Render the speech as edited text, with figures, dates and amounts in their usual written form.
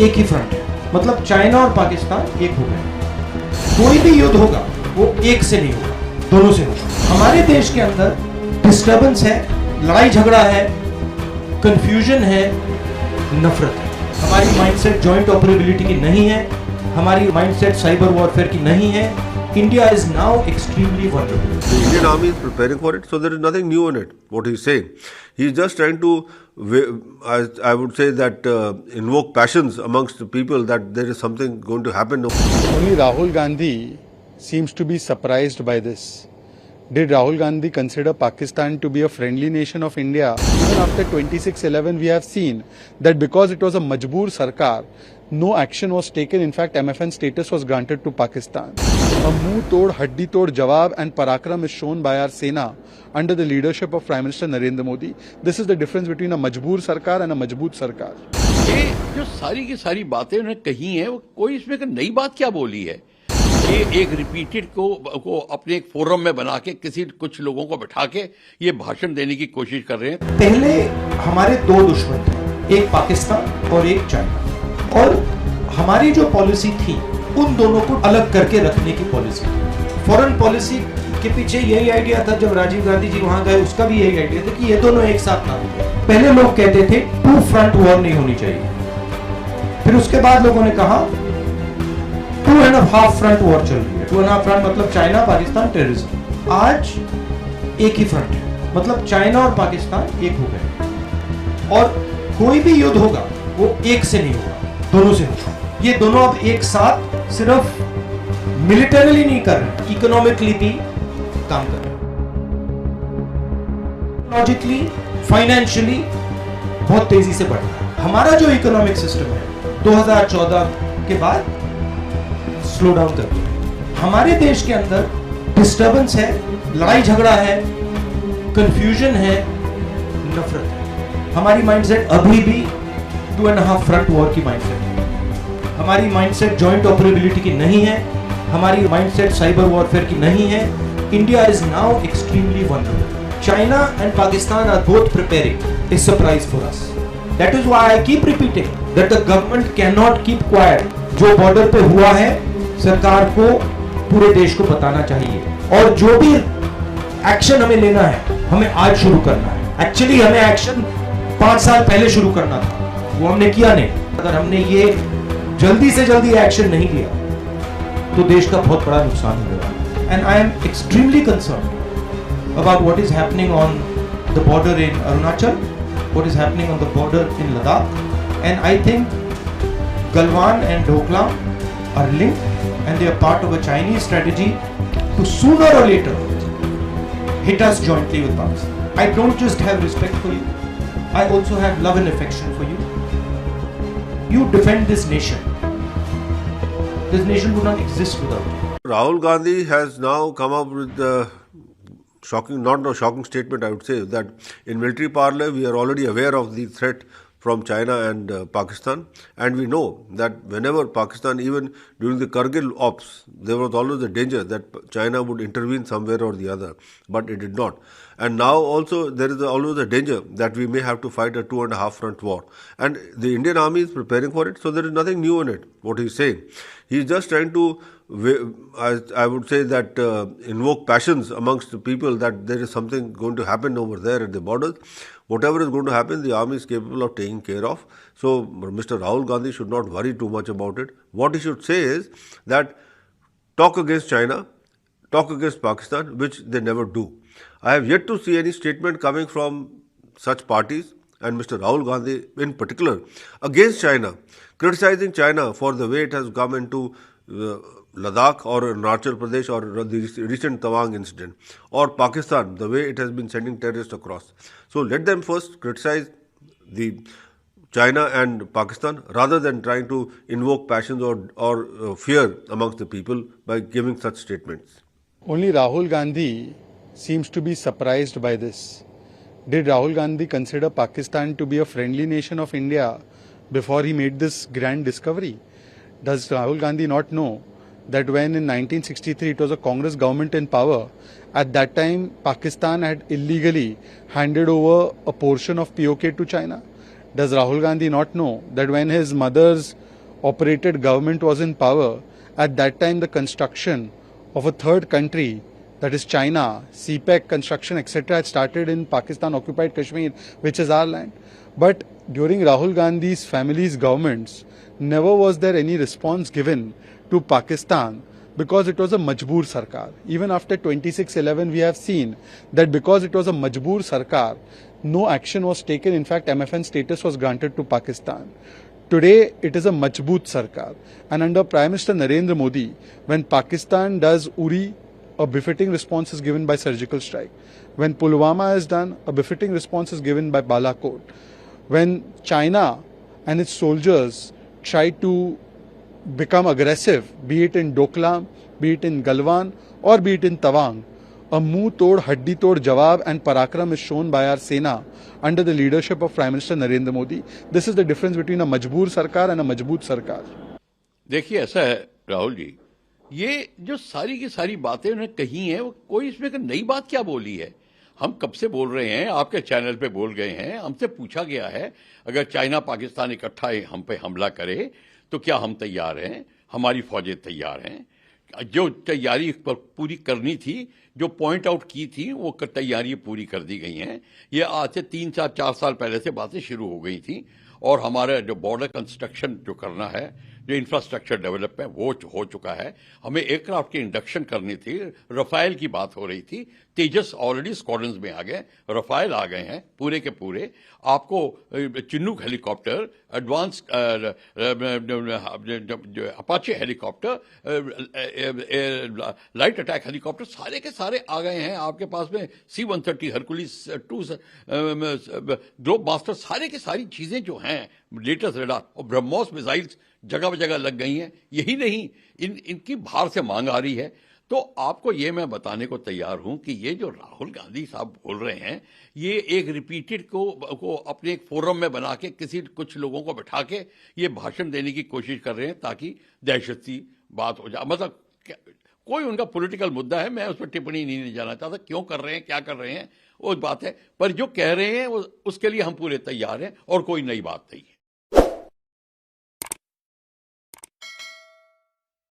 एक ही फ्रंट है, मतलब चाइना और पाकिस्तान एक हो गए। कोई भी युद्ध होगा वो एक से नहीं होगा, दोनों से होगा। हमारे देश के अंदर डिस्टर्बेंस है, लड़ाई झगड़ा है, कंफ्यूजन है, नफरत है। हमारी माइंडसेट जॉइंट ऑपरेबिलिटी की नहीं है, हमारी माइंडसेट साइबर वॉरफेयर की नहीं है। India is now extremely vulnerable. The Indian army is preparing for it, so there is nothing new in it, what he's saying. He's just trying to, I would say that, invoke passions amongst the people that there is something going to happen. Only Rahul Gandhi seems to be surprised by this. Did Rahul Gandhi consider Pakistan to be a friendly nation of India? Even after 26/11, we have seen that because it was a Majboor Sarkar, no action was taken. In fact, MFN status was granted to Pakistan. A muh-tod, haddi-tod jawab and parakram is shown by our Sena under the leadership of Prime Minister Narendra Modi. This is the difference between a Majboor Sarkar and a Majboot Sarkar. ये जो सारी की सारी बातें उन्होंने कही हैं, वो कोई इसमें नई बात क्या बोली है? ये एक रिपीटेड को अपने एक फोरम में बना के कुछ लोगों को बिठा के ये भाषण देने की कोशिश कर रहे हैं। पहले हमारे दो दुश्मन थे, एक पाकिस्तान और एक चाइना, और हमारी जो पॉलिसी थी उन दोनों को अलग करके रखने की पॉलिसी थी। फॉरेन पॉलिसी के पीछे यही आइडिया था, जब राजीव गांधी जी वहां गए उसका भी यही आइडिया था कि ये दोनों एक साथ ना हो। पहले लोग कहते थे टू फ्रंट वॉर नहीं होनी चाहिए, फिर उसके बाद लोगों ने कहा 2.5 फ्रंट वॉर चल रही है। 2.5 फ्रंट मतलब चाइना, पाकिस्तान, टेररिज्म। आज एक ही फ्रंट है, मतलब चाइना और पाकिस्तान एक हो गए, और कोई भी युद्ध होगा वो एक से नहीं होगा, दोनों से होगा। ये दोनों अब एक साथ सिर्फ मिलिटरीली नहीं कर रहे, इकोनॉमिकली भी काम कर रहे, लॉजिकली, फाइनेंशियली बहुत तेजी से बढ़ रहा है। हमारा जो इकोनॉमिक सिस्टम है 2014 के बाद स्लो डाउन कर दिया। हमारे देश के अंदर डिस्टर्बेंस है, लड़ाई झगड़ा है, कंफ्यूजन है, नफरत है। हमारी माइंडसेट अभी भी 2.5 फ्रंट वॉर की माइंडसेट है। हमारी माइंडसेट जॉइंट ऑपरेबिलिटी की नहीं है, हमारी माइंडसेट साइबर वॉरफेयर की नहीं है। India is now extremely vulnerable. China and Pakistan are both preparing a surprise for us. That is why I keep repeating that the government cannot keep quiet. जो border पे हुआ है सरकार को पूरे देश को बताना चाहिए, और जो भी एक्शन हमें लेना है हमें आज शुरू करना है। एक्चुअली हमें एक्शन 5 साल पहले शुरू करना था, वो हमने किया नहीं। अगर हमने ये जल्दी से जल्दी एक्शन नहीं लिया तो देश का बहुत बड़ा नुकसान होगा। And I am extremely concern about what is happening on the border in Arunachal, what is happening on the border in Ladakh, and I think Galwan and Doklam are linked and they are part of a Chinese strategy to sooner or later hit us jointly with Pakistan. I don't just have respect for you, I also have love and affection for you. You defend this nation. This nation would not exist without you. Rahul Gandhi has now come up with the shocking, not a shocking statement, I would say, that in military parlor we are already aware of the threat from China and Pakistan, and we know that whenever Pakistan, even during the Kargil ops, there was always a danger that China would intervene somewhere or the other, but it did not. And now also there is always a danger that we may have to fight a 2.5 front war, and the Indian army is preparing for it, so there is nothing new in it, what he is saying. He is just trying to, I would say that, invoke passions amongst the people that there is something going to happen over there at the borders. Whatever is going to happen, the army is capable of taking care of. So Mr. Rahul Gandhi should not worry too much about it. What he should say is that talk against China, talk against Pakistan, which they never do. I have yet to see any statement coming from such parties, and Mr. Rahul Gandhi in particular, against China, criticizing China for the way it has come into Ladakh or Arunachal Pradesh or the recent Tawang incident, or Pakistan, the way it has been sending terrorists across. So let them first criticize the China and Pakistan rather than trying to invoke passions or fear amongst the people by giving such statements. Only Rahul Gandhi seems to be surprised by this. Did Rahul Gandhi consider Pakistan to be a friendly nation of India before he made this grand discovery? Does Rahul Gandhi not know that when in 1963 it was a Congress government in power, at that time Pakistan had illegally handed over a portion of POK to China? Does Rahul Gandhi not know that when his mother's operated government was in power, at that time the construction of a third country, that is China, CPEC construction, etc., had started in Pakistan occupied Kashmir, which is our land. But during Rahul Gandhi's family's governments, never was there any response given to Pakistan because it was a majboor sarkar. Even after 26/11, we have seen that because it was a majboor sarkar, no action was taken. In fact, MFN status was granted to Pakistan. Today, it is a majboot sarkar. And under Prime Minister Narendra Modi, when Pakistan does Uri, a befitting response is given by surgical strike. When Pulwama is done, a befitting response is given by Balakot. When China and its soldiers try to become aggressive, be it in Doklam, be it in Galwan, or be it in Tawang, a muh tod, haddi tod jawab and parakram is shown by our Sena under the leadership of Prime Minister Narendra Modi. This is the difference between a majboor sarkar and a majboot sarkar. देखिए ऐसा है राहुल जी, ये जो सारी की सारी बातें उन्होंने कही हैं, वो कोई इसमें का नई बात क्या बोली है। हम कब से बोल रहे हैं, आपके चैनल पे बोल गए हैं, हमसे पूछा गया है अगर चाइना पाकिस्तान इकट्ठा हम पे हमला करे तो क्या हम तैयार हैं, हमारी फौजें तैयार हैं। जो तैयारी पूरी करनी थी, जो पॉइंट आउट की थी, वो तैयारी पूरी कर दी गई हैं। ये आज से 3-4 साल पहले से बातें शुरू हो गई थी और हमारा जो बॉर्डर कंस्ट्रक्शन जो करना है, जो इंफ्रास्ट्रक्चर डेवलपमेंट वो हो चुका है। हमें एयरक्राफ्ट की इंडक्शन करनी थी, रफाइल की बात हो रही थी, तेजस ऑलरेडी स्क्वाड्रंस में आ गए, रफाइल आ गए हैं पूरे के पूरे। आपको Chinook helicopter, advance Apache helicopter, light attack helicopter सारे के सारे आ गए हैं आपके पास में। C-130 हरकुलिस 2 ग्लोब मास्टर, सारे की सारी चीजें जो हैं, लेटेस्ट रेडार और ब्रह्मोस मिसाइल्स जगह जगह लग गई हैं। यही नहीं, इनकी बाहर से मांग आ रही है। तो आपको ये मैं बताने को तैयार हूं कि ये जो राहुल गांधी साहब बोल रहे हैं, ये एक रिपीटेड को अपने एक फोरम में बना के कुछ लोगों को बिठा के ये भाषण देने की कोशिश कर रहे हैं ताकि दहशत सी बात हो जाए। मतलब कोई उनका पॉलिटिकल मुद्दा है, मैं उस पर टिप्पणी नहीं जाना चाहता, क्यों कर रहे हैं, क्या कर रहे हैं, वो बात है। पर जो कह रहे हैं उसके लिए हम पूरे तैयार हैं और कोई नई बात नहीं है।